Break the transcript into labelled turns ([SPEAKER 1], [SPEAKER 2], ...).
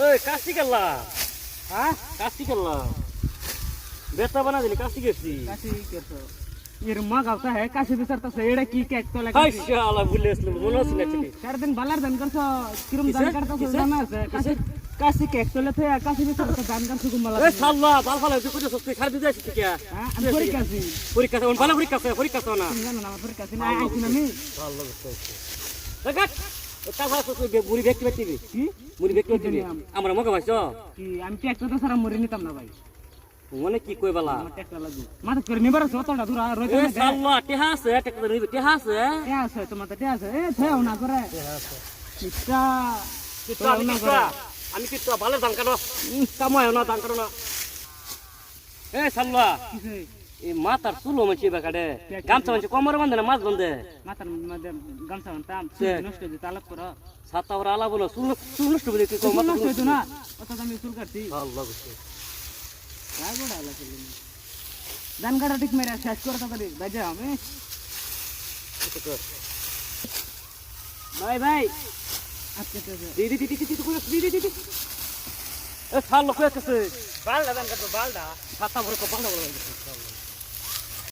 [SPEAKER 1] ওই কাশি গেলা
[SPEAKER 2] হ্যাঁ
[SPEAKER 1] কাশি গেলা বেতা বানা দিলি কাশি গেছি
[SPEAKER 2] কাশি কেতো এর মা গাওতা হে কাশি বিচারতা সেড়া কি কেক তো লাগে
[SPEAKER 1] হাই শালা ভুলে আসলো মনে হচ্ছে না ঠিক
[SPEAKER 2] চার দিন বালার দান করছো কিরম দান
[SPEAKER 1] কিসে?
[SPEAKER 2] করতা
[SPEAKER 1] কিসে?
[SPEAKER 2] জানা আছে কাশি কাশি কেক তোলে তো কাশি বিচারতা দান করছো কুমালা
[SPEAKER 1] এই শালা বাল ফালা তুই কইছস তুই ছাড় দিতে আসছিস কি
[SPEAKER 2] হ্যাঁ আমি পরি কাশি
[SPEAKER 1] পরীক্ষা কোন ভালো পরীক্ষা না
[SPEAKER 2] জানো না পরি কাশি না আইছি না আমি
[SPEAKER 1] ভালো লাগছে দেখ ওটা ভালো তুই বুড়ি ব্যক্তি ব্যক্তি
[SPEAKER 2] কি
[SPEAKER 1] মুড়ি ব্যক্তি ব্যক্তি আমরা মগে ভাইছো
[SPEAKER 2] কি আমি তো একটা তো সারা মরে নিতাম না ভাই
[SPEAKER 1] মনে কি কই বালা
[SPEAKER 2] আমার টেকলা লাগু মাথা করে নিবার সতটা দূরা রইতে
[SPEAKER 1] এ
[SPEAKER 2] না
[SPEAKER 1] শালা টেহা আছে টেকা নিবি টেহা আছে
[SPEAKER 2] এ আছে তোমার তো আছে এ থেও না করে কিটা
[SPEAKER 1] কিটা আমি কিটা ভালো দান কাটো কামায় না দান কাটো না এ শালা
[SPEAKER 2] কিসে
[SPEAKER 1] এই মাথার চুলো মাছি বাকাডে গামছা মাছি কোমর বাঁধে না মাছ বাঁধে
[SPEAKER 2] মাথার মধ্যে গামছা বানতাম
[SPEAKER 1] সে।
[SPEAKER 2] নষ্ট হয়ে তালাক করো
[SPEAKER 1] ছাতা ওরা আলা বলো চুল নষ্ট বলে কি
[SPEAKER 2] চুল নষ্ট হইতো না অর্থাৎ আমি চুল কাটছি
[SPEAKER 1] ভালো লাগছে
[SPEAKER 2] काय गोडा आला दान काढा टिक मेऱ्या শেষ করে তাড়াতাড়ি বাজে আমি ভাই ভাই আজকে তো
[SPEAKER 1] দিদি দিদি দিদি দিদি দিদি এ শালা কই আছে
[SPEAKER 2] বালডা দান কাটো বালডা
[SPEAKER 1] ছাতা ভরে কপাল বড়